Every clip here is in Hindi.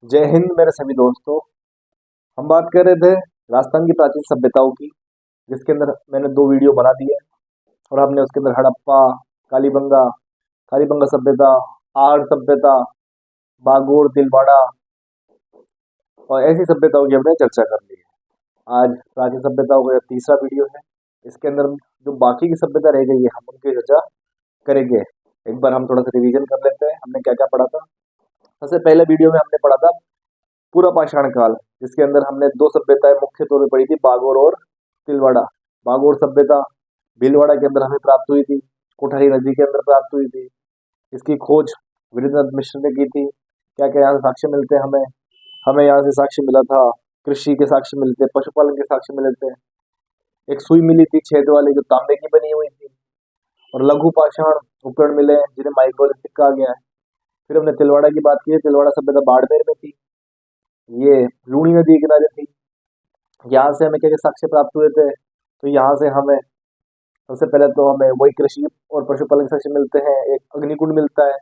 जय हिंद मेरे सभी दोस्तों। हम बात कर रहे थे राजस्थान की प्राचीन सभ्यताओं की, जिसके अंदर मैंने 2 वीडियो बना दिए और हमने उसके अंदर हड़प्पा, कालीबंगा, कालीबंगा सभ्यता, आहड़ सभ्यता, बागोर, तिलवाड़ा और ऐसी सभ्यताओं की हमने चर्चा कर ली है। आज प्राचीन सभ्यताओं का तीसरा वीडियो है। इसके अंदर जो बाकी की सभ्यता रह गई है हम उनकी चर्चा करेंगे। एक बार हम थोड़ा सा रिवीजन कर लेते हैं, हमने क्या क्या पढ़ा था। सबसे पहले वीडियो में हमने पढ़ा था पूरा पाषाण काल, जिसके अंदर हमने 2 सभ्यताएं मुख्य तौर पर पढ़ी थी, बागोर और तिलवाड़ा। बागोर सभ्यता भीलवाड़ा के अंदर हमें प्राप्त हुई थी, कोठारी नदी के अंदर प्राप्त हुई थी। इसकी खोज वीरेंद्रनाथ मिश्र ने की थी। क्या क्या यहाँ से साक्ष्य मिलते हैं हमें? हमें यहाँ से साक्ष्य मिला था, कृषि के साक्ष्य मिलते, पशुपालन के साक्ष्य मिले थे। एक सुई मिली थी छेद वाली, जो तांबे की बनी हुई थी। और लघु पाषाण उपकरण मिले जिन्हें माइक्रोलिथिक कहा गया है। फिर हमने तिलवाड़ा की बात की है। तिलवाड़ा सभ्यता बाड़मेर में थी, ये लूणी नदी के किनारे थी। यहाँ से हमें क्या क्या साक्ष्य प्राप्त हुए थे? तो यहाँ से हमें सबसे पहले तो हमें वही कृषि और पशुपालन के साक्ष्य मिलते हैं। एक अग्निकुंड मिलता है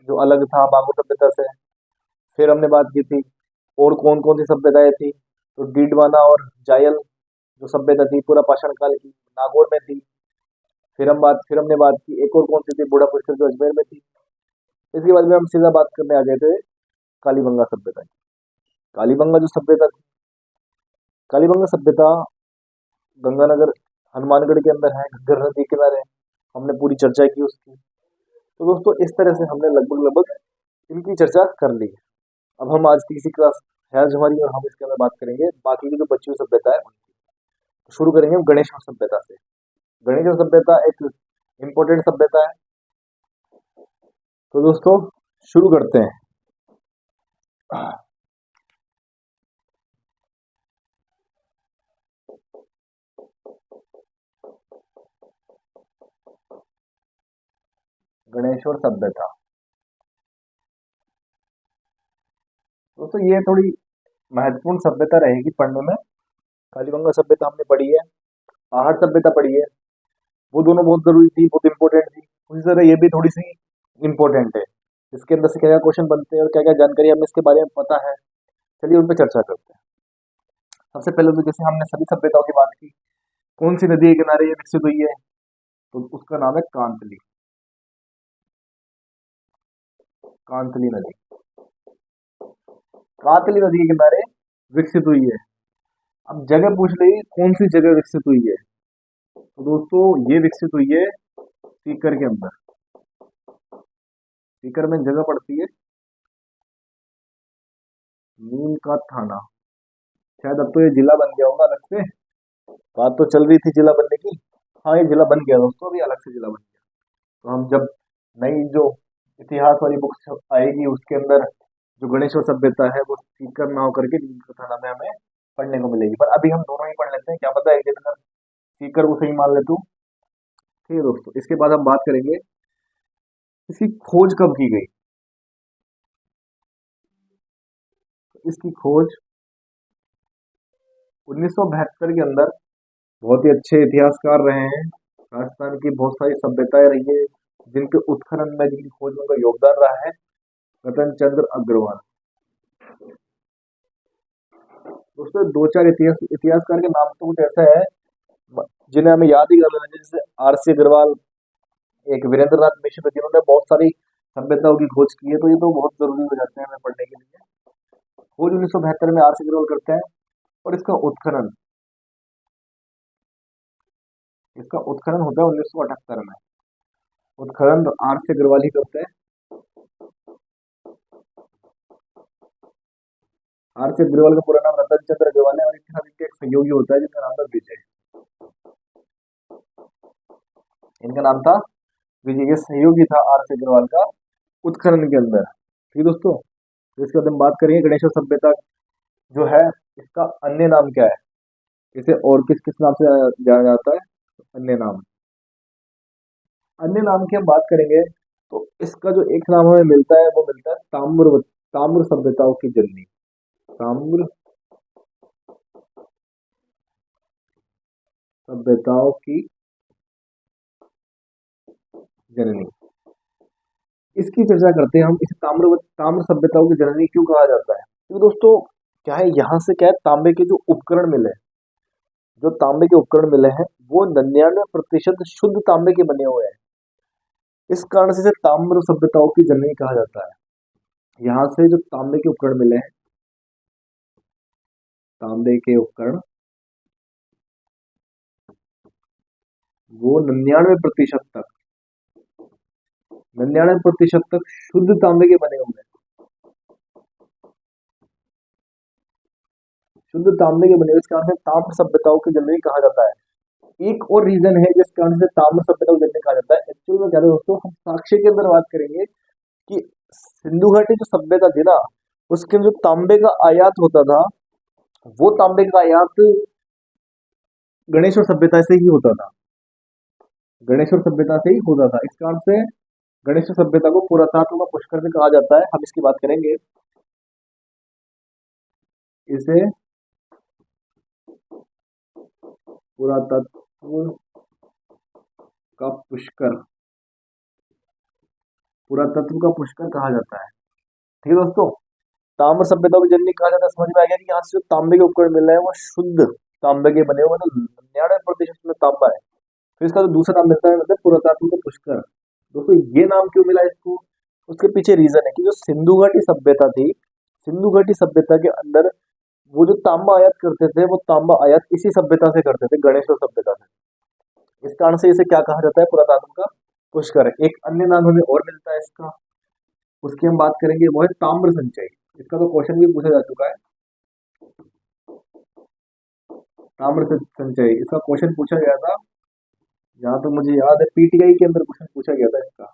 जो अलग था बांगो सभ्यता से। फिर हमने बात की थी और कौन कौन सी सभ्यताएं थी, तो डीडवाना और जायल जो सभ्यता थी पूरा पाषाण काल की, नागौर में थी। फिर हमने बात की एक और कौन सी थी, बूढ़ा पुष्कर जो अजमेर में थी। इसके बाद में हम सीधा बात करने आ गए थे कालीबंगा सभ्यता की। कालीबंगा जो सभ्यता थी, कालीबंगा सभ्यता गंगानगर हनुमानगढ़ के अंदर है, घग्गर नदी के किनारे। हमने पूरी चर्चा की उसकी। तो दोस्तों इस तरह से हमने लगभग लगभग इनकी चर्चा कर ली है। अब हम आज तीसरी क्लास है आज हमारी, और हम इसके अंदर बात करेंगे बाकी की जो बची हुई सभ्यता है उनकी। तो शुरू करेंगे हम गणेश सभ्यता से। गणेश सभ्यता एक इम्पोर्टेंट सभ्यता है। तो दोस्तों शुरू करते हैं। गणेश्वर सभ्यता, दोस्तों ये थोड़ी महत्वपूर्ण सभ्यता रहेगी पढ़ने में। कालीबंगा सभ्यता हमने पढ़ी है, आहट सभ्यता पढ़ी है। वो दोनों बहुत जरूरी थी, बहुत इंपॉर्टेंट थी। उसी तरह ये भी थोड़ी सी इंपॉर्टेंट है। इसके अंदर से क्या क्या क्वेश्चन बनते हैं और क्या क्या जानकारी हमें इसके बारे में पता है, चलिए उन पर चर्चा करते हैं। सबसे पहले तो जैसे हमने सभी सभ्यताओं की बात की, कौन सी नदी के किनारे ये विकसित हुई है? तो उसका नाम है कांतली। कांतली नदी, कांतली नदी के किनारे विकसित हुई है। अब जगह पूछ ली कौन सी जगह विकसित हुई है, तो दोस्तों ये विकसित हुई है सीकर के अंदर। सीकर में जगह पड़ती है नीम का थाना। शायद अब तो ये जिला बन गया होगा अलग से। बात तो चल रही थी जिला बनने की। हाँ ये जिला बन गया दोस्तों, अभी अलग से जिला बन गया। तो हम जब नई जो इतिहास वाली बुक्स आएगी उसके अंदर जो गणेश और सभ्यता है वो सीकर ना होकर के नीम का थाना में हमें पढ़ने को मिलेगी। पर अभी हम दोनों ही पढ़ लेते हैं, क्या पता एक दिन अगर सीकर को सही मान ले तो। ठीक है दोस्तों, इसके बाद हम बात करेंगे इसकी खोज कब की गई। इसकी खोज 1972 के अंदर बहुत ही अच्छे इतिहासकार रहे हैं। राजस्थान की बहुत सारी सभ्यताएं रही है जिनके उत्खनन में, जिनकी खोज में उनका योगदान रहा है, रतन चंद्र अग्रवाल। दोस्तों दो चार इतिहासकार के नाम तो कुछ ऐसा है जिन्हें हमें याद ही कर लेना चाहिए, जैसे आर सी अग्रवाल, एक वीरेंद्र नाथ मिश्र, जिन्होंने बहुत सारी सभ्यताओं की खोज की है। तो ये तो बहुत जरूरी हो जाते हैं हमें पढ़ने के लिए। खोज 1972 में आर सी अग्रवाल करते हैं और इसका उत्खनन होता है 1978 में। उत्खनन आर सी अग्रवाल ही करते हैं। आर सी अग्रवाल का पूरा नाम रतन चंद्र अग्रवाल है और इनके साथ इनका एक सहयोगी होता है जिनका नाम था विजय। इनका नाम था विजय, ये सहयोगी था आर सी अग्रवाल का उत्खनन के अंदर। ठीक है दोस्तों, तो इसके बाद हम बात करेंगे गणेश सभ्यता जो है, इसका अन्य नाम क्या है, इसे और किस किस नाम से जाना जाता है? अन्य नाम, अन्य नाम की हम बात करेंगे तो इसका जो एक नाम हमें मिलता है वो मिलता है ताम्र। ताम्र सभ्यताओं की जननी, ताम्र सभ्यताओं की जननी। इसकी चर्चा करते हैं हम। इसे ताम्र ताम्र सभ्यताओं की जननी क्यों कहा जाता है? तो दोस्तों क्या है, यहाँ से क्या है, तांबे के जो उपकरण मिले, जो तांबे के उपकरण मिले हैं वो 99% शुद्ध तांबे के बने हुए हैं। इस कारण से इसे ताम्र सभ्यताओं की जननी कहा जाता है। यहाँ से जो तांबे के उपकरण मिले हैं, तांबे के उपकरण, वो 99% तक शुद्ध तांबे के बने हुए हैं, शुद्ध तांबे के बने हुए। इस कारण से ताम्र सभ्यताओं की जननी कहा जाता है। एक और रीजन है जिस कारण से ताम्र सभ्यता को जननी कहा जाता है। एक्चुअली में क्या है दोस्तों, हम साक्ष्य के अंदर बात करेंगे कि सिंधु घाटी जो सभ्यता थी ना, उसके अंदर जो तांबे का आयात होता था, वो तांबे का आयात गणेश्वर सभ्यता से ही होता था, गणेश्वर सभ्यता से ही होता था। इस कारण से गणेश्वर सभ्यता को पुरातत्व का पुष्कर भी कहा जाता है। हम इसकी बात करेंगे, इसे पुरातत्व का पुष्कर, पुरातत्व का पुष्कर कहा जाता है। ठीक है दोस्तों, ताम्र सभ्यता की जननी कहा जाता है। समझ में आ गया कि यहाँ से जो तांबे के उपकरण मिल रहे हैं वो शुद्ध तांबे के बने हुए, मतलब 99% में तांबा है। फिर इसका जो दूसरा नाम मिलता है मतलब पुरातत्व का पुष्कर। दोस्तों ये नाम क्यों मिला इसको, उसके पीछे रीजन है कि जो सिंधु घाटी सभ्यता थी, सिंधु घाटी सभ्यता के अंदर वो जो तांबा आयात करते थे, वो तांबा आयात इसी सभ्यता से करते थे, गणेश्वर सभ्यता से। इस कारण से इसे क्या कहा जाता है, पुरातत्व का पुष्कर। एक अन्य नाम हमें और मिलता है इसका, उसकी हम बात करेंगे, वो है ताम्र संचय। इसका तो क्वेश्चन भी पूछा जा चुका है, ताम्र संचय, इसका क्वेश्चन पूछा गया था, जहां तक मुझे याद है पीटीआई के अंदर क्वेश्चन पूछा गया था इसका।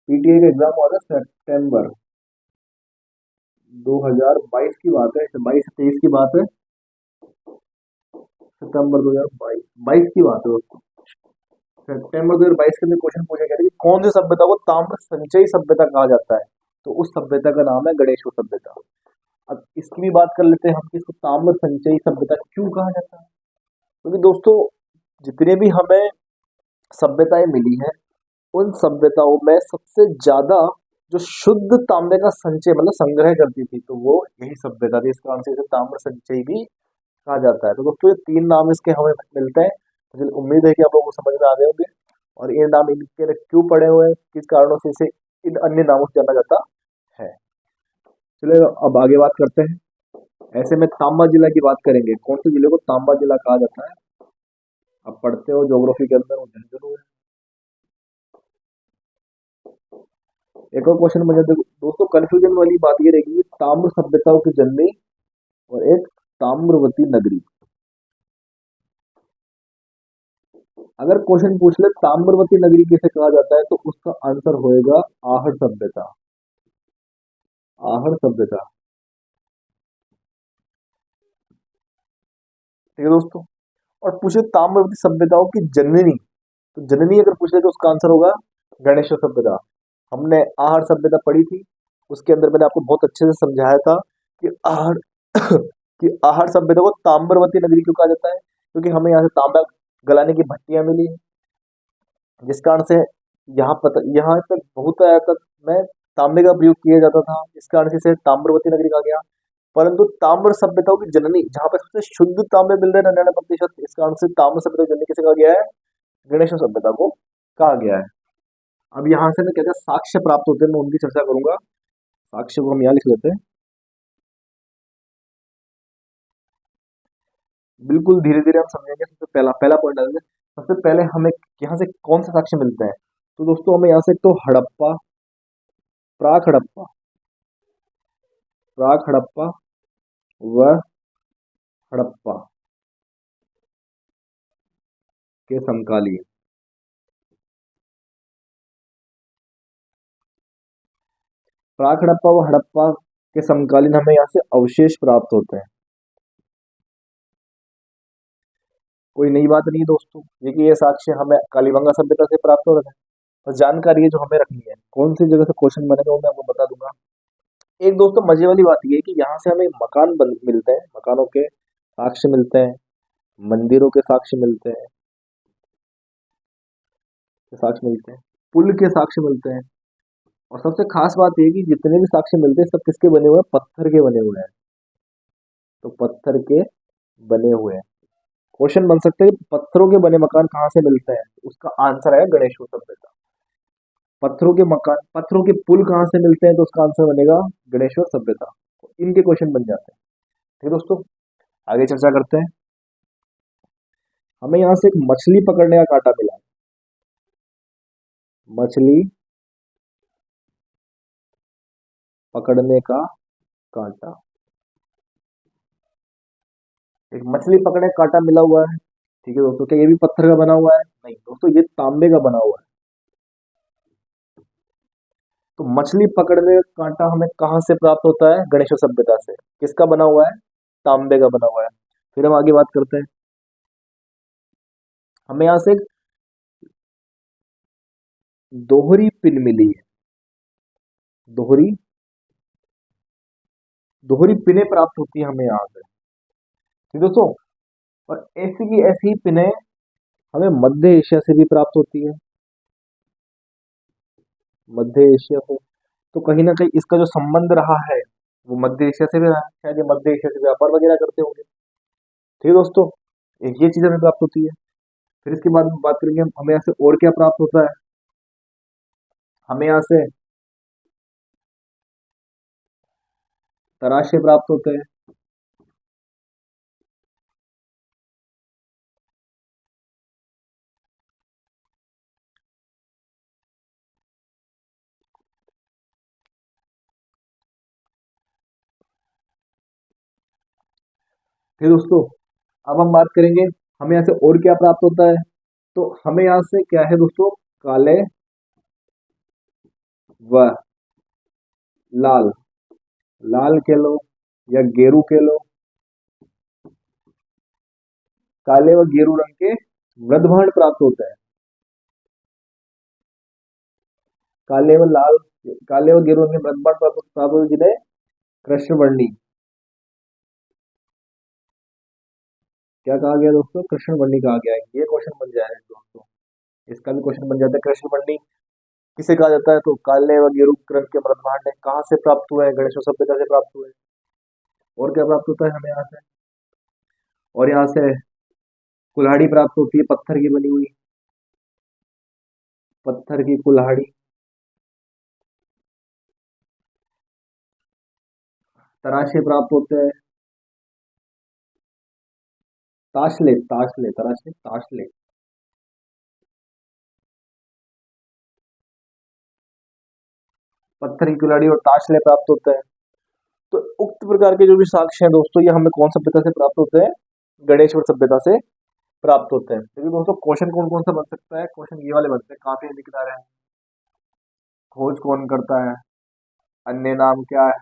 पीटीआई का एग्जाम हुआ था सितंबर 2022 की बात है, 22 से 23 की बात है, सितंबर 2022 की बात है दोस्तों। सितंबर 2022 के अंदर क्वेश्चन पूछा गया था कि कौन सी सभ्यता को ताम्र संचयी सभ्यता कहा जाता है, तो उस सभ्यता का नाम है गणेश्वर सभ्यता। अब इसकी भी बात कर लेते हैं हम कि इसको ताम्र संचयी सभ्यता क्यों कहा जाता है। क्योंकि दोस्तों जितने भी हमें सभ्यताएं मिली हैं, उन सभ्यताओं में सबसे ज्यादा जो शुद्ध तांबे का संचय मतलब संग्रह करती थी, तो वो यही सभ्यता थी। इस कारण से इसे ताम्र संचयी भी कहा जाता है। तो दोस्तों ये 3 नाम इसके हमें मिलते हैं। मुझे उम्मीद है कि आप लोगों को समझ में आ गए होंगे, और ये नाम इनके क्यों पड़े हुए हैं, किस कारणों से इसे इन अन्य नामों से जाना जाता है। चलिए अब आगे बात करते हैं। ऐसे में तांबा जिला की बात करेंगे, कौन से जिले को तांबा जिला कहा जाता है। अब पढ़ते हो ज्योग्राफी के अंदर, वो झंझनू है। एक और क्वेश्चन मुझे दोस्तों कंफ्यूजन वाली बात ये रहेगी कि ताम्र सभ्यताओं की जननी और एक ताम्रवती नगरी। अगर क्वेश्चन पूछ ले ताम्रवती नगरी किसे कहा जाता है, तो उसका आंसर होएगा आहड़ सभ्यता, आहड़ सभ्यता। ठीक है दोस्तों, और पूछे ताम्रवती सभ्यताओं की जननी, तो जननी अगर पूछ ले तो उसका आंसर होगा गणेश्वर सभ्यता। हमने आहड़ सभ्यता पढ़ी थी, उसके अंदर मैंने आपको बहुत अच्छे से समझाया था कि आहड़ कि आहड़ सभ्यता को ताम्रवती नगरी क्यों कहा जाता है, क्योंकि हमें यहाँ से तांबा गलाने की भट्टियां मिली हैं, जिस कारण से यहाँ पे बहुत में तांबे का प्रयोग किया जाता था। इस कारण से इसे ताम्रवती नगरी कहा गया। परंतु ताम्र सभ्यताओं की जननी, जहाँ पे सबसे शुद्ध तांबे मिल रहे हैं 99%, इस कारण से ताम्र सभ्यता की जननी किसे कहा गया है, गणेश्वर सभ्यता को कहा गया है। अब यहाँ से मैं कहता है साक्ष्य प्राप्त होते हैं, मैं उनकी चर्चा करूंगा। साक्ष्य को हम यहाँ लिख लेते हैं, बिल्कुल धीरे धीरे हम समझेंगे। सबसे पहला पहला पॉइंट डालेंगे। सबसे पहले हमें यहाँ से कौन से साक्ष्य मिलते हैं, तो दोस्तों हमें यहाँ से एक तो हड़प्पा, प्राक हड़प्पा, प्राक हड़प्पा व हड़प्पा के समकालीन, प्राक हड़प्पा व हड़प्पा के समकालीन हमें यहाँ से अवशेष प्राप्त होते हैं। कोई नई बात नहीं है दोस्तों, देखिए ये साक्ष्य हमें कालीबंगा सभ्यता से प्राप्त हो रहा है। तो जानकारी है जो हमें रखनी है, कौन सी जगह से क्वेश्चन बनेगा वो मैं आपको बता दूंगा। एक दोस्तों मजे वाली बात ये है कि यहाँ से हमें मकान मिलते हैं, मकानों के साक्ष्य मिलते हैं, मंदिरों के साक्ष्य मिलते हैं, साक्ष्य मिलते हैं, पुल के साक्ष्य मिलते हैं। और सबसे खास बात ये कि जितने भी साक्ष्य मिलते हैं सब किसके बने हुए हैं, पत्थर के बने हुए हैं। तो पत्थर के बने हुए हैं। क्वेश्चन बन सकते हैं पत्थरों के बने मकान कहाँ से मिलते हैं, उसका आंसर है गणेशवर सभ्यता। पत्थरों के मकान, पत्थरों के पुल कहाँ से मिलते हैं, तो उसका आंसर बनेगा गणेशवर सभ्यता। इनके क्वेश्चन बन जाते हैं। ठीक है दोस्तों, आगे चर्चा करते हैं। हमें यहाँ से एक मछली पकड़ने का कांटा मिला। मछली पकड़ने का कांटा, एक मछली पकड़ने का कांटा मिला हुआ है। ठीक है दोस्तों, क्या ये भी पत्थर का बना हुआ है? नहीं दोस्तों, ये तांबे का बना हुआ है। तो मछली पकड़ने का कांटा हमें कहाँ से प्राप्त होता है? गणेशवर सभ्यता से। किसका बना हुआ है? तांबे का बना हुआ है। फिर हम आगे बात करते हैं। हमें यहाँ से एक दोहरी पिन मिली है। दोहरी दोहरी पिने प्राप्त होती है हमें यहाँ से। ठीक दोस्तों, और ऐसी की ऐसी पिने हमें मध्य एशिया से भी प्राप्त होती है। मध्य एशिया से, तो कहीं ना कहीं इसका जो संबंध रहा है वो मध्य एशिया से भी रहा है। शायद ये मध्य एशिया से व्यापार वगैरह करते होंगे। ठीक है दोस्तों, एक ये चीज हमें प्राप्त होती है। फिर इसके बाद हम बात करेंगे हमें यहाँ से और क्या प्राप्त होता है। हमें यहाँ से तराशे प्राप्त होते हैं। फिर दोस्तों, अब हम बात करेंगे हमें यहाँ से और क्या प्राप्त होता है। तो हमें यहाँ से क्या है दोस्तों, काले व लाल, लाल कह लो या गेरू कह लो, काले व गेरू रंग के मृदभांड प्राप्त होते हैं। काले व लाल, काले व गेरू रंग के मृदभांड प्राप्त होते हैं, जिन्हें कृष्णवर्णी, क्या कहा गया दोस्तों, कृष्णवर्णी कहा गया है। ये क्वेश्चन बन जाएगा दोस्तों, इसका भी क्वेश्चन बन जाता है। कृष्णवर्णी किसे कहा जाता है? तो काले व गेरू रंग के मृदभांड कहाँ से प्राप्त हुए हैं? गणेश सभ्यता से प्राप्त हुए हैं। और क्या प्राप्त होता है हमें यहाँ से? और यहाँ से कुल्हाड़ी प्राप्त होती है, पत्थर की बनी हुई, पत्थर की कुल्हाड़ी। तराशे प्राप्त होते हैं, ताशले, ताशले, तराशे, ताशले, पत्थर की कुल्हाड़ी और ताशले प्राप्त होते हैं। तो उक्त प्रकार के जो भी साक्ष्य हैं दोस्तों, ये हमें कौन सभ्यता से प्राप्त होते हैं? गणेशवर सभ्यता से प्राप्त होते हैं। देखिए दोस्तों, क्वेश्चन कौन कौन सा बन सकता है? क्वेश्चन ये वाले बनते हैं, कहाँ पे दिख रहा है, खोज कौन करता है, अन्य नाम क्या है,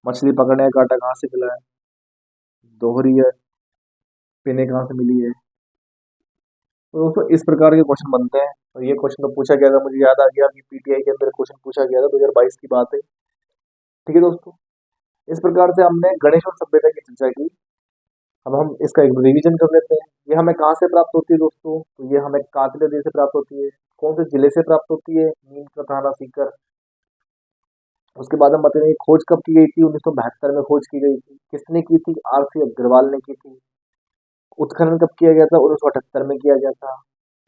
मछली पकड़ने का कांटा कहाँ से मिला है, दोहरी है, पिने कहाँ से मिली है। तो दोस्तों इस प्रकार के क्वेश्चन बनते हैं। और ये क्वेश्चन तो पूछा गया था, मुझे याद आ गया अभी पीटीआई के अंदर क्वेश्चन पूछा गया था, 2022 की बात है। ठीक है दोस्तों, इस प्रकार से हमने गणेश और सभ्यता की चर्चा की। अब हम इसका एक रिवीजन कर लेते हैं। ये हमें कहाँ से प्राप्त होती है दोस्तों? तो ये हमें कांकेर नदी से प्राप्त होती है। कौन से जिले से प्राप्त होती है? नीम का थाना सीकर। उसके बाद हम बताएंगे खोज कब की गई थी? 1972 में खोज की गई थी। किसने की थी? आरसी अग्रवाल ने की थी। उत्खनन कब किया गया था? 1978 में किया गया था।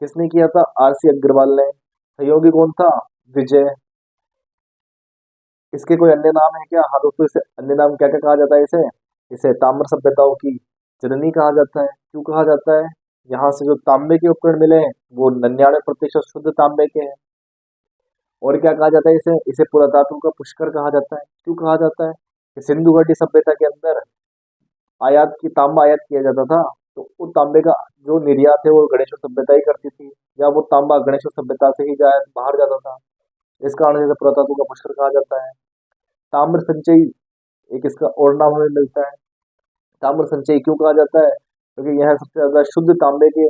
किसने किया था? आरसी अग्रवाल ने। सहयोगी कौन था? विजय। इसके कोई अन्य नाम है क्या? हाँ दोस्तों, इसे अन्य नाम क्या क्या कहा जाता है? इसे इसे ताम्र सभ्यताओं की जननी कहा जाता है। क्यों कहा जाता है? यहाँ से जो तांबे के उपकरण मिले हैं वो 99% शुद्ध तांबे के हैं। और क्या कहा जाता है इसे? इसे पुरातत्व का पुष्कर कहा जाता है। क्यों कहा जाता है? कि सिंधु घाटी सभ्यता के अंदर आयात की तांबा आयात किया जाता था, तो वो तांबे का जो निर्यात है वो गणेशवर सभ्यता ही करती थी, या वो तांबा गणेशवर सभ्यता से ही बाहर जाता था। इस कारण से पुरातत्व का पुष्कर कहा जाता है। ताम्र संचयी एक इसका और नाम हमें मिलता है। ताम्र संचयी क्यों कहा जाता है? क्योंकि यह सबसे ज्यादा शुद्ध तांबे के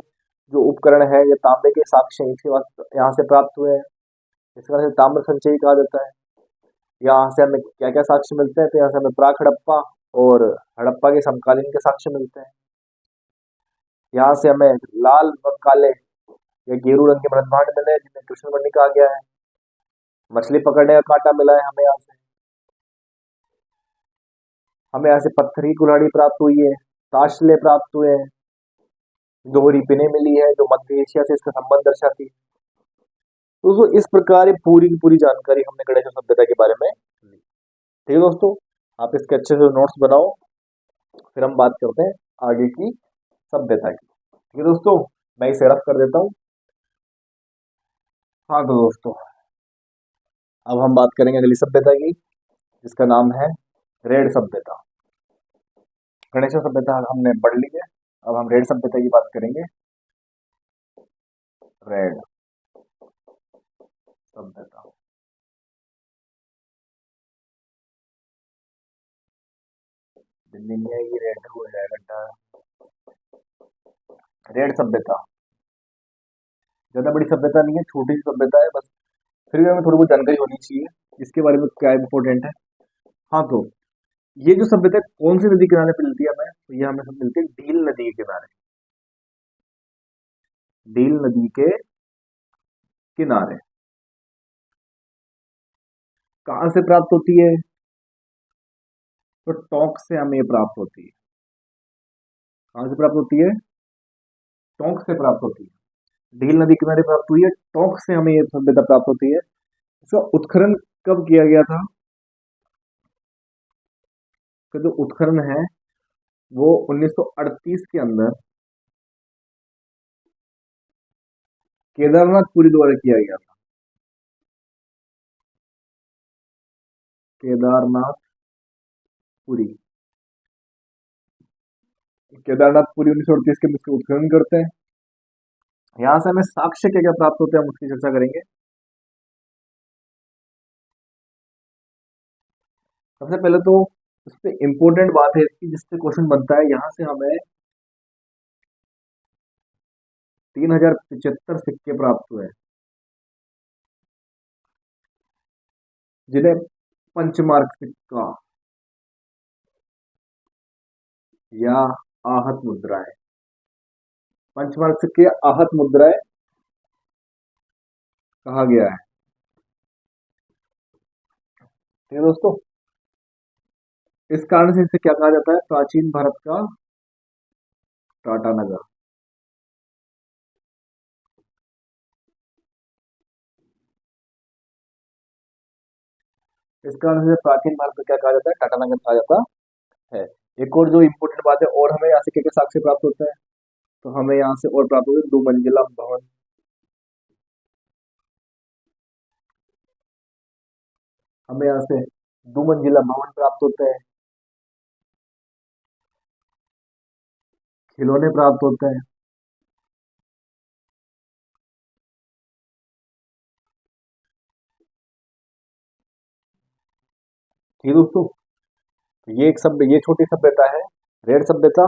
जो उपकरण है या तांबे के साक्ष्य हैं, इसके बाद यहाँ से प्राप्त हुए हैं। इस कारण से ताम्र संचयी कहा जाता है। यहाँ से हमें क्या क्या साक्ष्य मिलते हैं? तो यहाँ से हमें प्राक हड़प्पा और हड़प्पा के समकालीन के साक्ष्य मिलते हैं। यहाँ से हमें लाल व काले या गेरू रंग के मृदभांड मिले जिन्हें कृष्ण वर्णी कहा गया है। मछली पकड़ने का कांटा मिला है हमें यहाँ से। हमें यहाँ से पत्थर की कुल्हाड़ी प्राप्त हुई है, ताशले प्राप्त हुए हैं, दोहरी पिने मिली है जो मध्य एशिया से इसका संबंध दर्शाती है। तो दोस्तों इस प्रकार ये पूरी की पूरी जानकारी हमने गणेश सभ्यता के बारे में ली। ठीक है दोस्तों, आप इसके अच्छे से नोट्स बनाओ, फिर हम बात करते हैं आगे की सभ्यता की। ठीक है दोस्तों, मैं इसे रफ कर देता हूँ। हाँ तो दोस्तों, अब हम बात करेंगे अगली सभ्यता की, जिसका नाम है रेड सभ्यता। गणेश सभ्यता हमने पढ़ ली है, अब हम रेड सभ्यता की बात करेंगे। रेड सभ्यता, दिल्ली में आएगी, रेड हो जाएगा। रेड सभ्यता ज्यादा बड़ी सभ्यता नहीं है, छोटी सी सभ्यता है बस, फिर भी हमें थोड़ी बहुत जानकारी होनी चाहिए इसके बारे में क्या इंपॉर्टेंट है। हाँ तो ये जो सभ्यता है कौन सी नदी किनारे पे मिलती है हमें, तो ये हमें सब मिलती है डील नदी के किनारे। डील नदी के किनारे कहाँ से प्राप्त होती है, तो टोंक से हमें ये प्राप्त होती है। कहाँ से प्राप्त होती है, टोंक से प्राप्त होती है। डील नदी किनारे प्राप्त हुई है, टोंक से हमें ये सभ्यता प्राप्त होती है। इसका उत्खनन कब किया गया था, का जो उत्खनन है वो 1938 के अंदर केदारनाथपुरी द्वारा किया गया था। केदारनाथपुरी, केदारनाथपुरी 1938 के अंदर इसका उत्खनन करते हैं। यहाँ से हमें साक्ष्य क्या क्या प्राप्त होते हैं हम उसकी चर्चा करेंगे। सबसे पहले तो उस पर इम्पोर्टेंट बात है इसकी, जिससे क्वेश्चन बनता है, यहाँ से हमें 3075 सिक्के प्राप्त हुए, जिन्हें पंचमार्क सिक्का या आहत मुद्राएं, पंचमार्क सिक्के या आहत मुद्राएं कहा गया है। ठीक है दोस्तों, इस कारण से इसे क्या कहा जाता है, प्राचीन भारत का टाटा नगर। इस कारण से प्राचीन भारत को क्या कहा जाता है, टाटा नगर कहा जाता है। एक और जो इम्पोर्टेंट बात है, और हमें यहाँ से क्या क्या साक्ष्य प्राप्त होता है, तो हमें यहाँ से और प्राप्त होते हैं 2 मंजिला भवन, हमें यहाँ से 2 मंजिला भवन प्राप्त होते हैं, खिलौने प्राप्त होते हैं। ठीक है दोस्तों, तो ये एक सभ्य, ये छोटी सभ्यता है रेड सभ्यता।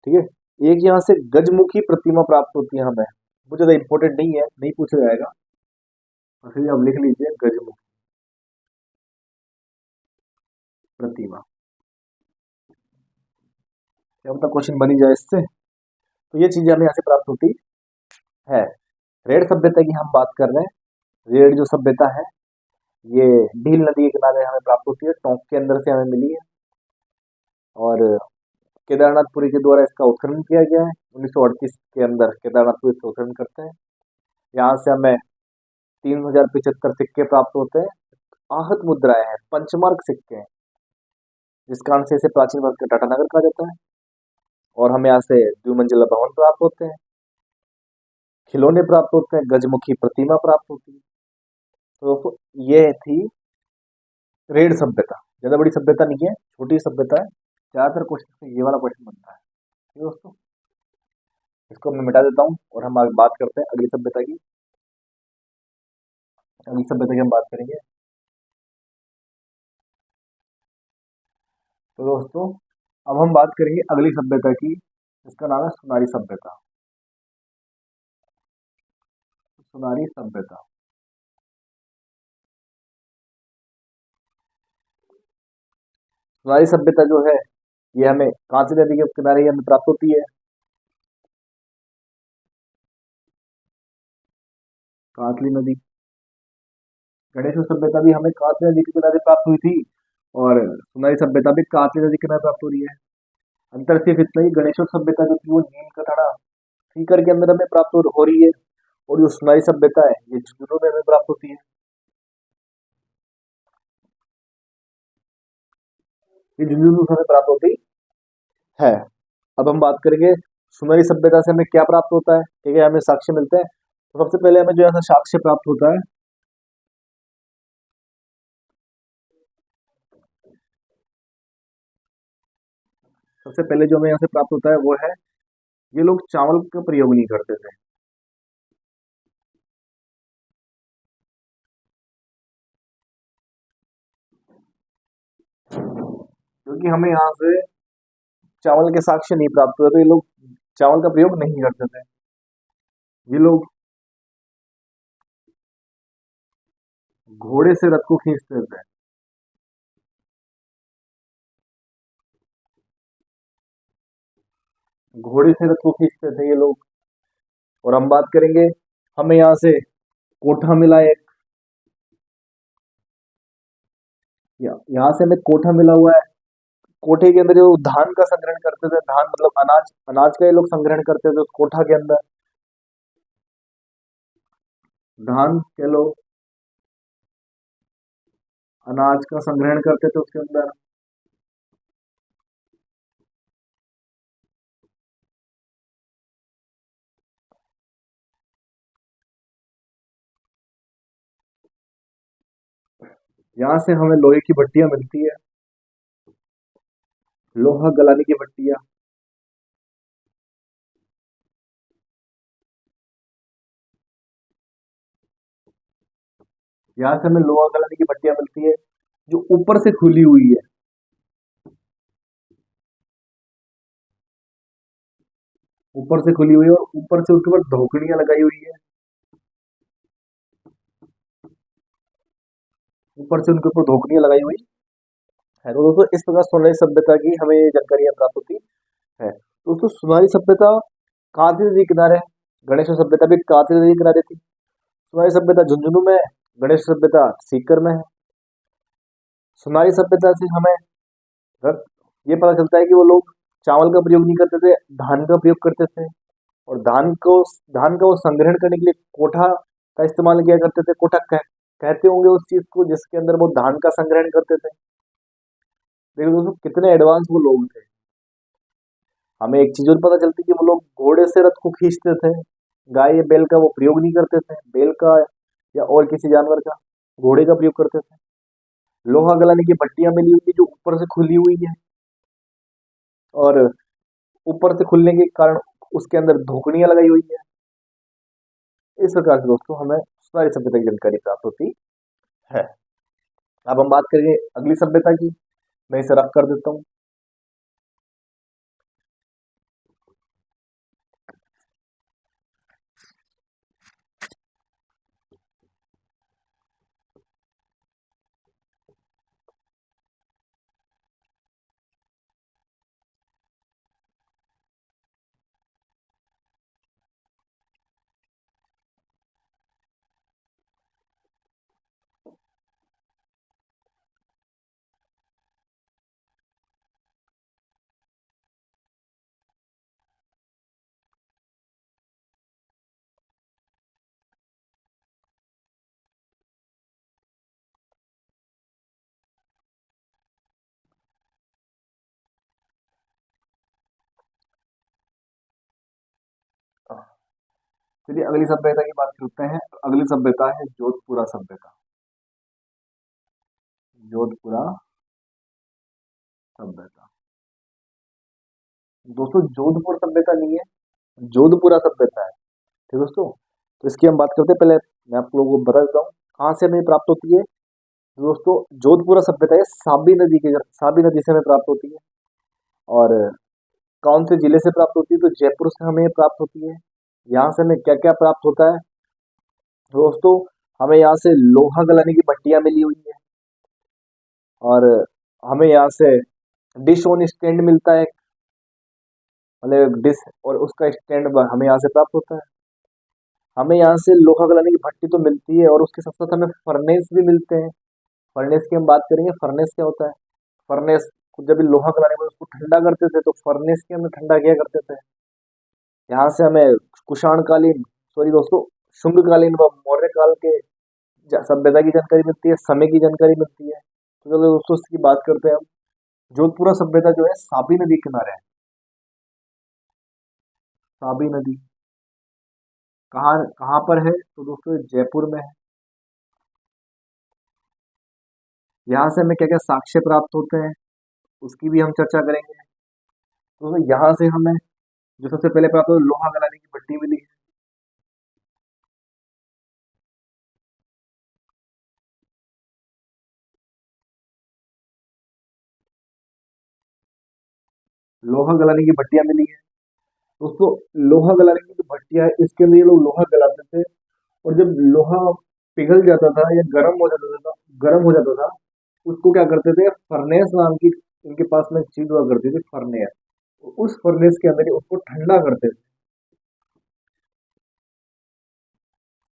ठीक है, एक यहाँ से गजमुखी प्रतिमा प्राप्त होती है हमें, वो ज्यादा इंपॉर्टेंट नहीं है, नहीं पूछा जाएगा, और फिर आप लिख लीजिए गजमुखी प्रतिमा, क्या मतलब क्वेश्चन बनी जाए इससे। तो ये चीजें हमें यहाँ से प्राप्त होती है। रेड सभ्यता की हम बात कर रहे हैं। रेड जो सभ्यता है ये डील नदी के किनारे हमें प्राप्त होती है, टोंक के अंदर से हमें मिली है, और केदारनाथपुरी के द्वारा इसका उत्खनन किया गया है। 1938 के अंदर केदारनाथपुरी से उत्खनन करते हैं। यहाँ से हमें 3075 सिक्के प्राप्त होते हैं, आहत मुद्राएं हैं, पंचमार्क सिक्के हैं, जिस कारण से इसे प्राचीन भारत का टाटा नगर कहा जाता है। और हमें यहाँ से 2 मंजिला भवन प्राप्त होते हैं, खिलौने प्राप्त होते हैं, गजमुखी प्रतिमा प्राप्त होती है। तो दोस्तों ये थी रेड सभ्यता, ज्यादा बड़ी सभ्यता नहीं है, छोटी सभ्यता है। ज्यादातर क्वेश्चन ये वाला क्वेश्चन बनता है। ठीक है दोस्तों, इसको मैं मिटा देता हूँ और हम आगे बात करते हैं अगली सभ्यता की। अगली सभ्यता की हम बात करेंगे। तो दोस्तों अब हम बात करेंगे अगली सभ्यता की, जिसका नाम है सुनारी सभ्यता। सुनारी सभ्यता, सुनारी सभ्यता जो है ये हमें कांसी नदी के किनारे ही हमें प्राप्त होती है। कातली नदी। गणेश सभ्यता भी हमें कातली नदी के किनारे प्राप्त हुई थी, और सुनारी सभ्यता भी कातली नदी के किनारे प्राप्त हो रही है। अंतर सिर्फ इतना ही, गणेश सभ्यता जो थी वो नीम का थड़ा सीकर के अंदर हमें प्राप्त हो रही है, और जो सुनारी सभ्यता है ये झुंझुनू में हमें प्राप्त होती है। ये झुंझुनू से हमें प्राप्त होती है। अब हम बात करेंगे सुमेरी सभ्यता से हमें क्या प्राप्त होता है, ठीक है, हमें साक्ष्य मिलते हैं। तो सबसे पहले हमें जो है साक्ष्य प्राप्त होता है, सबसे पहले जो हमें यहाँ से प्राप्त होता है वो है, ये लोग चावल का प्रयोग नहीं करते थे। क्योंकि हमें यहाँ से चावल के साक्ष्य नहीं प्राप्त हुए, तो ये लोग चावल का प्रयोग नहीं करते थे। ये लोग घोड़े से रथ को खींचते थे। घोड़े से रथ को खींचते थे ये लोग। और हम बात करेंगे, हमें यहाँ से कोठा मिला है, यहाँ से हमें कोठा मिला हुआ है। कोठे के अंदर जो धान का संग्रहण करते थे, धान मतलब अनाज, अनाज का ये लोग संग्रहण करते थे उस कोठा के अंदर। धान के लोग अनाज का संग्रहण करते थे उसके अंदर। यहाँ से हमें लोहे की भट्टियां मिलती है, लोहा गलाने की भट्टियां। यहाँ से हमें लोहा गलाने की भट्टियां मिलती है, जो ऊपर से खुली हुई है। ऊपर से खुली हुई है, और ऊपर से उसके ऊपर धोकड़ियां लगाई हुई है। ऊपर से उनके ऊपर धोकड़ियां लगाई हुई है। तो दोस्तों इस प्रकार सुनारी सभ्यता की हमें ये जानकारियां प्राप्त होती है। दोस्तों सुनारी सभ्यता कांती नदी किनारे है, गणेश सभ्यता भी कांती नदी किनारे थी। सुनारी सभ्यता झुंझुनू में है, गणेश सभ्यता सीकर में है। सुनारी सभ्यता से हमें रत- ये पता चलता है कि वो लोग चावल का प्रयोग नहीं करते थे, धान का प्रयोग करते थे। और धान का वो संग्रहण करने के लिए कोठा का इस्तेमाल किया करते थे। कोठा कहते होंगे उस चीज को जिसके अंदर वो धान का संग्रहण करते थे। देखो दोस्तों कितने एडवांस वो लोग थे। हमें एक चीज और पता चलती कि वो लोग घोड़े से रथ को खींचते थे। गाय या बैल का वो प्रयोग नहीं करते थे, बैल का या और किसी जानवर का, घोड़े का प्रयोग करते थे। लोहा गलाने की भट्टियां मिली हुई है जो ऊपर से खुली हुई है, और ऊपर से खुलने के कारण उसके अंदर धोकड़ियां लगाई हुई है। इस प्रकार से दोस्तों हमें सारी सभ्यता की जानकारी प्राप्त होती है। अब हम बात करेंगे अगली सभ्यता की। मैं इसे रख कर देता हूँ। चलिए अगली सभ्यता की बात करते हैं। अगली सभ्यता है जोधपुरा सभ्यता। जोधपुरा सभ्यता। दोस्तों जोधपुर सभ्यता नहीं है, जोधपुरा सभ्यता है। ठीक है दोस्तों, तो इसकी हम बात करते हैं। पहले मैं आप लोगों को बता देता हूँ कहाँ से हमें प्राप्त होती है। दोस्तों जोधपुरा सभ्यता है साबी नदी से हमें प्राप्त होती है। और कौन से जिले से प्राप्त होती है, तो जयपुर से हमें प्राप्त होती है। यहाँ से हमें क्या क्या प्राप्त होता है दोस्तों, हमें यहाँ से लोहा गलाने की भट्टियां मिली हुई है, और हमें यहाँ से डिश ऑन स्टैंड मिलता है, मतलब डिश और उसका स्टैंड हमें यहाँ से प्राप्त होता है। हमें यहाँ से लोहा गलाने की भट्टी तो मिलती है और उसके साथ साथ हमें फर्नेस भी मिलते हैं। फर्नेस की हम बात करेंगे, फर्नेस क्या होता है? फर्नेस को जब भी लोहा गलाने में उसको ठंडा करते थे तो फर्नेस के अंदर ठंडा किया करते थे। यहाँ से हमें कुषाण कालीन, सॉरी दोस्तों, शुंग कालीन व मौर्य काल के सभ्यता की जानकारी मिलती है, समय की जानकारी मिलती है। तो चलो दोस्तों इसकी बात करते हैं हम। जोधपुरा सभ्यता जो है साबी नदी किनारे है। साबी नदी कहाँ कहाँ पर है? तो दोस्तों ये जयपुर में है। यहाँ से हमें क्या क्या साक्ष्य प्राप्त होते हैं उसकी भी हम चर्चा करेंगे। दोस्तों यहाँ से हमें जो सबसे पहले प्राप्त हो लोहा गलाने की भट्टी मिली है। लोहा गलाने की भट्टियां मिली है। दोस्तों लोहा गलाने की जो भट्टियां है इसके अंदर ये लोग लोहा गलाते थे और जब लोहा पिघल जाता था या गर्म हो जाता था, उसको क्या करते थे? फर्नेस नाम की इनके पास में एक चीज हुआ करती थी, फर्नेस। उस फर्नेस के अंदर ही उसको ठंडा करते थे।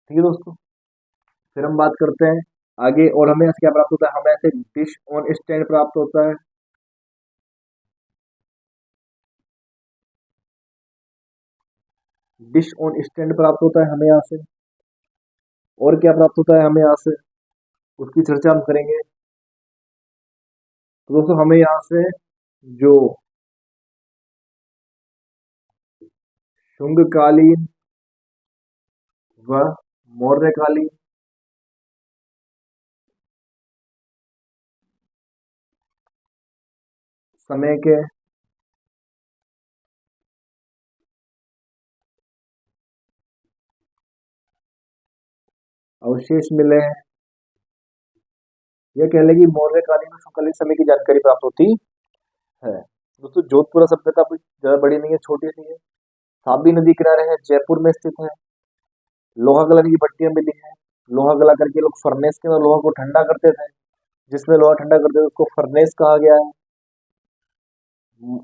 ठीक है दोस्तों, फिर हम बात करते हैं आगे। और हमें ऐसे क्या प्राप्त होता है? हमें ऐसे डिश ऑन स्टैंड प्राप्त होता है। डिश ऑन स्टैंड प्राप्त होता है हमें यहाँ से। और क्या प्राप्त होता है हमें यहाँ से, उसकी चर्चा हम करेंगे। तो दोस्तों हमें यहाँ से जो शुंगकालीन व मौर्यकालीन समय के अवशेष मिले हैं, यह कह लें कि मौर्यकालीन और शुंगकालीन समय की जानकारी प्राप्त होती है। दोस्तों जोधपुरा सभ्यता कोई ज्यादा बड़ी नहीं है, छोटी सी है। तापी नदी किनारे है, जयपुर में स्थित है। लोहा गलाने की भट्टियां मिली है। लोहा गला करके लोग फर्नेस के अंदर लोहा को ठंडा करते थे। जिसमें लोहा ठंडा करते थे उसको फर्नेस कहा गया है।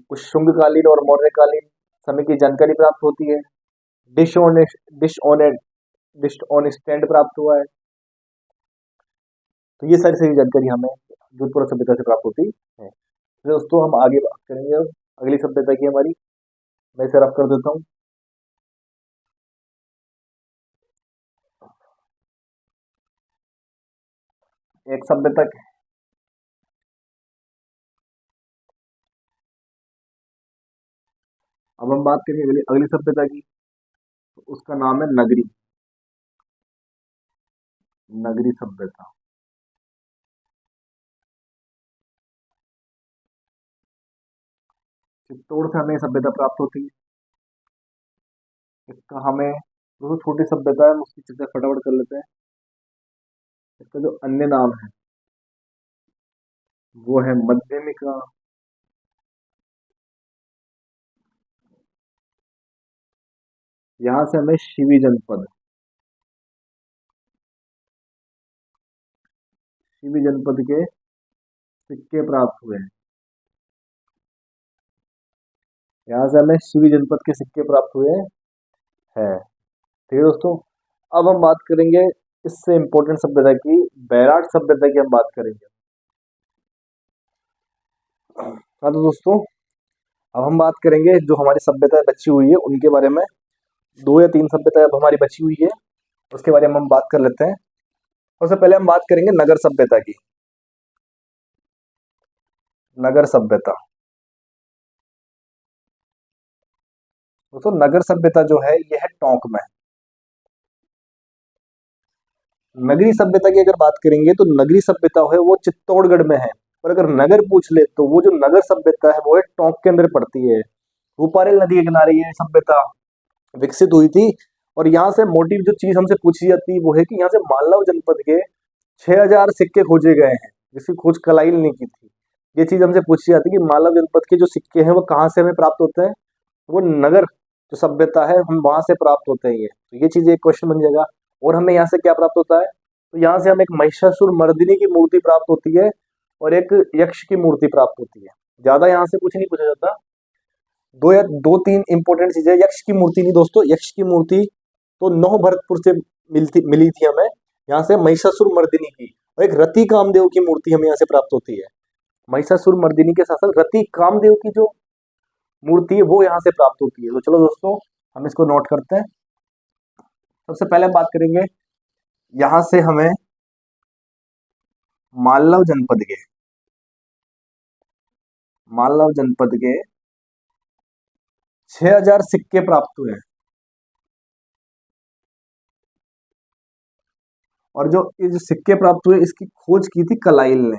कुछ शुंगकालीन और मौर्यकालीन समय की जानकारी प्राप्त होती है। Dish on dish on dish on stand प्राप्त हुआ है। तो ये सारी जानकारी हमें जोधपुर सभ्यता से प्राप्त होती है। तो दोस्तों हम आगे बात करेंगे अब अगली सभ्यता की हमारी। मैं इसे रफ कर देता हूँ। एक सभ्यता अब हम बात करेंगे अगली अगली सभ्यता की। तो उसका नाम है नगरी, नगरी सभ्यता। चित्तौड़ से हमें ये सभ्यता प्राप्त होती है। इसका हमें बहुत छोटी सभ्यता है, हम उसकी चर्चा फटाफट कर लेते हैं। इसका जो अन्य नाम है वो है मध्यमिका। यहाँ से हमें शिवी जनपद, शिवी जनपद के सिक्के प्राप्त हुए हैं। यहाँ से हमें शिवी जनपद के सिक्के प्राप्त हुए हैं। ठीक है दोस्तों, अब हम बात करेंगे इससे इंपॉर्टेंट सभ्यता की, बैराट सभ्यता की हम बात करेंगे। हाँ तो दोस्तों अब हम बात करेंगे जो हमारी सभ्यता बची हुई है उनके बारे में। दो या तीन सभ्यता अब हमारी बची हुई है, उसके बारे में हम बात कर लेते हैं। सबसे पहले हम बात करेंगे नगर सभ्यता की। नगर सभ्यता, दोस्तों नगर सभ्यता जो है यह है टोंक में। नगरी सभ्यता की अगर बात करेंगे तो नगरी सभ्यता है वो चित्तौड़गढ़ में है। और अगर नगर पूछ ले तो वो जो नगर सभ्यता है वो है टोंक के अंदर पड़ती है। भूपारेल नदी के किनारे ये सभ्यता विकसित हुई थी। और यहाँ से मोटिव जो चीज हमसे पूछी जाती है वो है कि यहाँ से मालवा जनपद के 6000 सिक्के खोजे गए हैं, जिसकी खोज कलाइल ने की थी। ये चीज हमसे पूछी जाती है कि मालवा जनपद के जो सिक्के हैं वो कहाँ से हमें प्राप्त होते हैं? वो नगर जो सभ्यता है हम वहां से प्राप्त होते हैं। ये तो ये चीज एक क्वेश्चन बन जाएगा। और हमें यहाँ से क्या प्राप्त होता है? तो यहाँ से हमें एक महिषासुर मर्दिनी की मूर्ति प्राप्त होती है और एक यक्ष की मूर्ति प्राप्त होती है। ज्यादा यहाँ से कुछ नहीं पूछा जाता। दो या दो तीन इंपॉर्टेंट चीजें, यक्ष की मूर्ति नहीं दोस्तों, यक्ष की मूर्ति तो 9 भरतपुर से मिली थी हमें यहाँ से महिषासुर मर्दिनी की, और एक रति कामदेव की मूर्ति हमें यहाँ से प्राप्त होती है। महिषासुर मर्दिनी के साथ साथ रति कामदेव की जो मूर्ति है वो यहाँ से प्राप्त होती है। तो चलो दोस्तों हम इसको नोट करते हैं। सबसे पहले हम बात करेंगे यहां से हमें मालव जनपद के 6000 सिक्के प्राप्त हुए हैं। और जो ये जो सिक्के प्राप्त हुए इसकी खोज की थी कलाइल ने।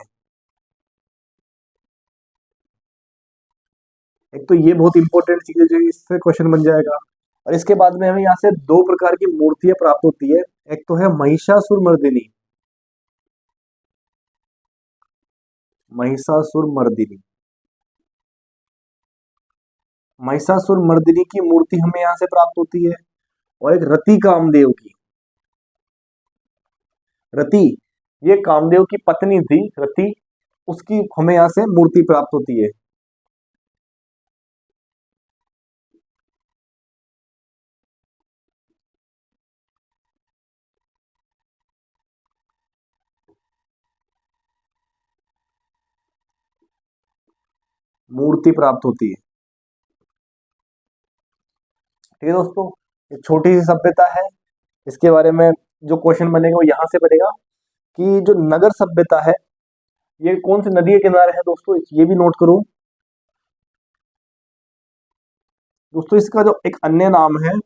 एक तो ये बहुत इंपॉर्टेंट चीज है जो इससे क्वेश्चन बन जाएगा। और इसके बाद में हमें यहाँ से 2 प्रकार की मूर्तियां प्राप्त होती है। एक तो है महिषासुर मर्दिनी, महिषासुर मर्दिनी की मूर्ति हमें यहाँ से प्राप्त होती है। और एक रति कामदेव की, रति ये कामदेव की पत्नी थी रति, उसकी हमें यहाँ से मूर्ति प्राप्त होती है। मूर्ति प्राप्त होती है। ठीक है दोस्तों, एक छोटी सी सभ्यता है, इसके बारे में जो क्वेश्चन बनेगा वो यहाँ से बनेगा कि जो नगर सभ्यता है ये कौन सी नदी के किनारे है। दोस्तों ये भी नोट करो। दोस्तों इसका जो एक अन्य नाम है,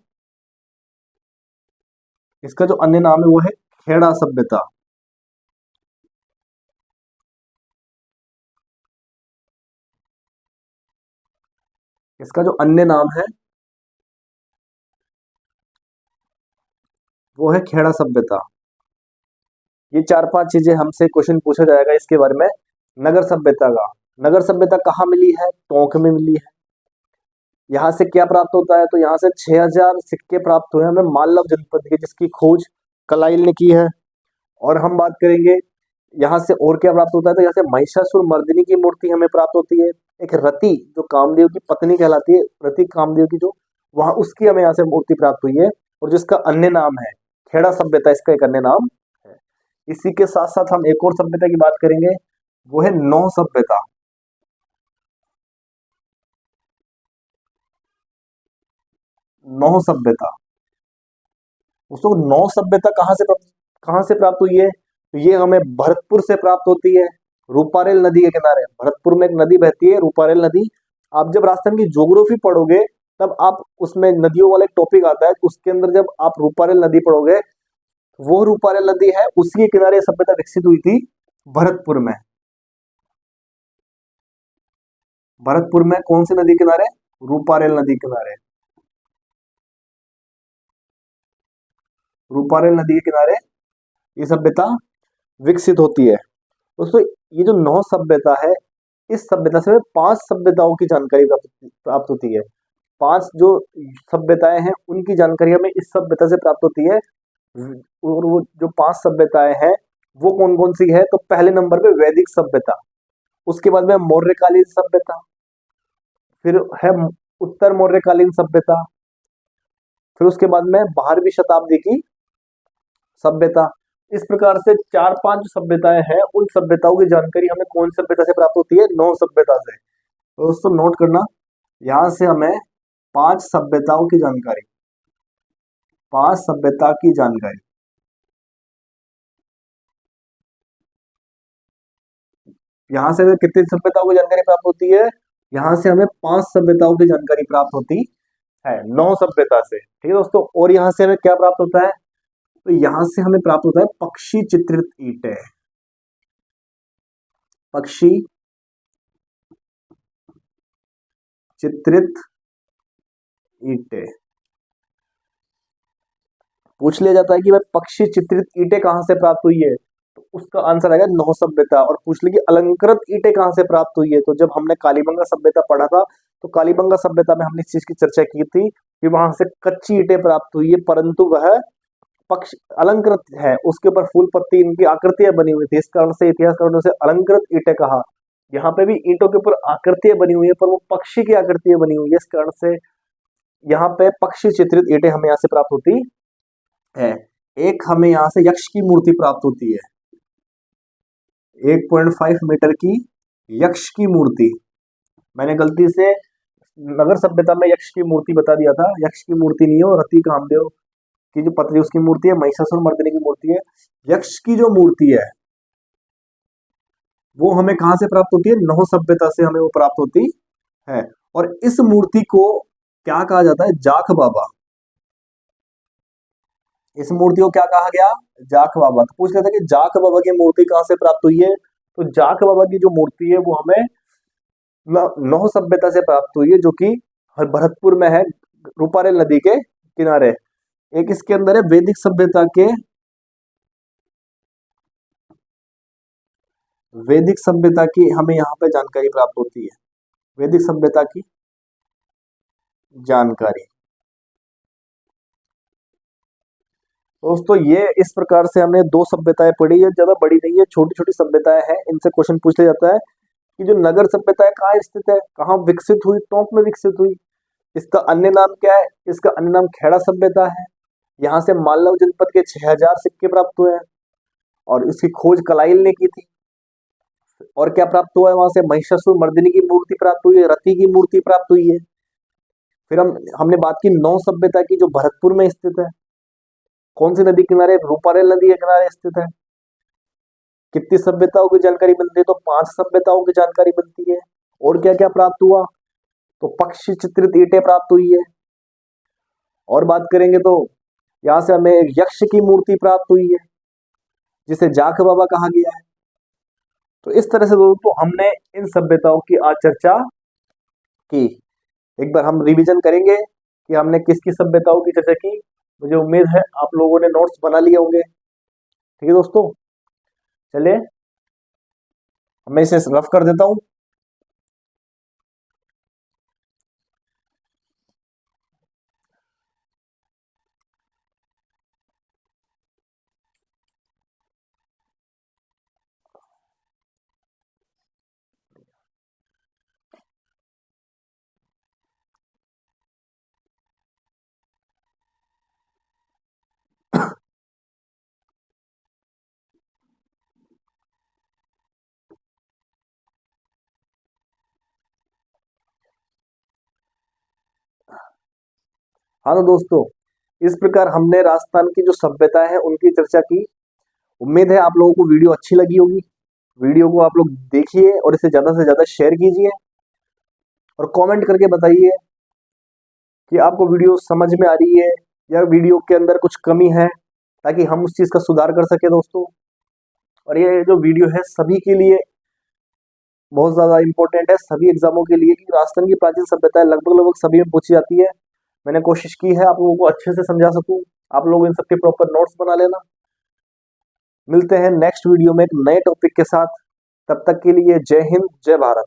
इसका जो अन्य नाम है वो है खेड़ा सभ्यता। इसका जो अन्य नाम है वो है खेड़ा सभ्यता। ये 4-5 चीजें हमसे क्वेश्चन पूछा जाएगा इसके बारे में। नगर सभ्यता का, नगर सभ्यता कहाँ मिली है? टोंक में मिली है। यहाँ से क्या प्राप्त होता है? तो यहाँ से 6000 सिक्के प्राप्त हुए हमें मालव जनपद के, जिसकी खोज कलाइल ने की है। और हम बात करेंगे यहाँ से और क्या प्राप्त होता है, तो यहाँ से महिषासुर मर्दिनी की मूर्ति हमें प्राप्त होती है। एक रति जो कामदेव की पत्नी कहलाती है, रति कामदेव की जो, वहां उसकी हमें यहाँ से मूर्ति प्राप्त हुई है। और जिसका अन्य नाम है खेड़ा सभ्यता, इसका एक अन्य नाम है। इसी के साथ साथ हम एक और सभ्यता की बात करेंगे, वो है नौ सभ्यता। नौ सभ्यता दोस्तों, नौ सभ्यता कहाँ से प्राप्त हुई है? तो ये हमें भरतपुर से प्राप्त होती है, रूपारेल नदी के किनारे। भरतपुर में एक नदी बहती है रूपारेल नदी। आप जब राजस्थान की ज्योग्राफी पढ़ोगे तब आप उसमें नदियों वाला एक टॉपिक आता है, उसके अंदर जब आप रूपारेल नदी पढ़ोगे, वो रूपारेल नदी है, उसी के किनारे सभ्यता विकसित हुई थी भरतपुर में। भरतपुर में कौन सी नदी किनारे? रूपारेल नदी किनारे। रूपारेल नदी के किनारे ये सभ्यता विकसित होती है। दोस्तों ये जो नौ सभ्यता है, इस सभ्यता से 5 सभ्यताओं की जानकारी प्राप्त होती है। 5 जो सभ्यताएं हैं उनकी जानकारी हमें इस सभ्यता से प्राप्त होती है। और वो जो 5 सभ्यताएं हैं वो कौन कौन सी है? तो पहले नंबर पे वैदिक सभ्यता, उसके बाद में मौर्यकालीन सभ्यता, फिर है उत्तर मौर्यकालीन सभ्यता, फिर उसके बाद में 12वीं शताब्दी की सभ्यता। इस प्रकार से 4-5 सभ्यताएं हैं, उन सभ्यताओं की जानकारी हमें कौन सभ्यता से प्राप्त होती है? नौ सभ्यता से। तो दोस्तों नोट करना, यहां से हमें 5 सभ्यताओं की जानकारी, 5 सभ्यता की जानकारी, यहां से कितनी सभ्यताओं की जानकारी प्राप्त होती है? यहां से हमें 5 सभ्यताओं की जानकारी प्राप्त होती है, 9 सभ्यता से। ठीक है दोस्तों, और यहां से हमें क्या प्राप्त होता है? तो यहां से हमें प्राप्त होता है पक्षी चित्रित ईंटें। पक्षी चित्रित ईंटें पूछ लिया जाता है कि भाई पक्षी चित्रित ईंटें कहां से प्राप्त हुई है, तो उसका आंसर आएगा नौ सभ्यता। और पूछ ले कि अलंकृत ईंटें कहां से प्राप्त हुई है, तो जब हमने कालीबंगा सभ्यता पढ़ा था तो कालीबंगा सभ्यता में हमने इस चीज की चर्चा की थी कि वहां से कच्ची ईंटें प्राप्त हुई है, परंतु वह पक्ष अलंकृत है, उसके ऊपर फूल पत्ती इनकी आकृतियां बनी हुई थी, इस कारण से इतिहासकारों ने अलंकृत ईंटें कहा। यहाँ पे भी ईंटों के ऊपर आकृतियां बनी हुई है, पर वो पक्षी की आकृतियां बनी हुई है, इस कारण से यहाँ पे पक्षी चित्रित ईंटें हमें यहाँ से प्राप्त होती है। एक हमें यहाँ से यक्ष की मूर्ति प्राप्त होती है, 1.5 मीटर की यक्ष की मूर्ति। मैंने गलती से नगर सभ्यता में यक्ष की मूर्ति बता दिया था, यक्ष की मूर्ति नहीं हो, रति कामदेव की जो पत्नी उसकी मूर्ति है, महिषासुर मर्दिनी की मूर्ति है। यक्ष की जो मूर्ति है वो हमें कहां से प्राप्त होती है, नौ सभ्यता से हमें वो प्राप्त होती है। और इस मूर्ति को क्या कहा जाता है, जाख बाबा। इस मूर्ति को क्या कहा गया, जाख बाबा। तो पूछ रहा था कि जाख बाबा की मूर्ति कहां से प्राप्त हुई है, तो जाख बाबा की जो मूर्ति है वो हमें नौ सभ्यता से प्राप्त हुई है, जो कि भरतपुर में है, रूपारेल नदी के किनारे। एक इसके अंदर है वैदिक सभ्यता के, वैदिक सभ्यता की हमें यहाँ पे जानकारी प्राप्त होती है, वैदिक सभ्यता की जानकारी। दोस्तों ये इस प्रकार से हमने दो सभ्यताएं पढ़ी है, ज्यादा बड़ी नहीं है, छोटी छोटी सभ्यताएं हैं। इनसे क्वेश्चन पूछ लिया जाता है कि जो नगर सभ्यता है कहाँ स्थित है, कहाँ विकसित हुई, टोंक में विकसित हुई। इसका अन्य नाम क्या है, इसका अन्य नाम खेड़ा सभ्यता है। यहाँ से मालव जनपद के 6000 सिक्के प्राप्त हुए हैं और इसकी खोज कलाइल ने की थी। और क्या प्राप्त हुआ है, वहां से महिषासुर मर्दिनी की मूर्ति प्राप्त हुई है, रति की मूर्ति प्राप्त हुई है। फिर हमने बात की नौ सभ्यता की, जो भरतपुर में स्थित है। कौन सी नदी किनारे, रूपारेल नदी के किनारे स्थित है। कितनी सभ्यताओं की जानकारी बनती है, तो 5 सभ्यताओं की जानकारी बनती है। और क्या क्या प्राप्त हुआ, तो पक्षी चित्रित ईंटें प्राप्त हुई है। और बात करेंगे तो यहाँ से हमें एक यक्ष की मूर्ति प्राप्त हुई है, जिसे जाख बाबा कहा गया है। तो इस तरह से दोस्तों हमने इन सभ्यताओं की आज चर्चा की। एक बार हम रिवीजन करेंगे कि हमने किस किस सभ्यताओं की चर्चा की। मुझे उम्मीद है आप लोगों ने नोट्स बना लिए होंगे। ठीक है दोस्तों, चलिए मैं इसे रफ कर देता हूं। हाँ तो दोस्तों, इस प्रकार हमने राजस्थान की जो सभ्यता है उनकी चर्चा की। उम्मीद है आप लोगों को वीडियो अच्छी लगी होगी। वीडियो को आप लोग देखिए और इसे ज्यादा से ज्यादा शेयर कीजिए और कमेंट करके बताइए कि आपको वीडियो समझ में आ रही है या वीडियो के अंदर कुछ कमी है, ताकि हम उस चीज का सुधार कर सके दोस्तों। और ये जो वीडियो है सभी के लिए बहुत ज्यादा इंपॉर्टेंट है, सभी एग्जामों के लिए, कि राजस्थान की प्राचीन सभ्यता लगभग लगभग सभी में पूछी जाती है। मैंने कोशिश की है आप लोगों को अच्छे से समझा सकूं। आप लोग इन सबके प्रॉपर नोट्स बना लेना। मिलते हैं नेक्स्ट वीडियो में एक नए टॉपिक के साथ। तब तक के लिए जय हिंद, जय भारत।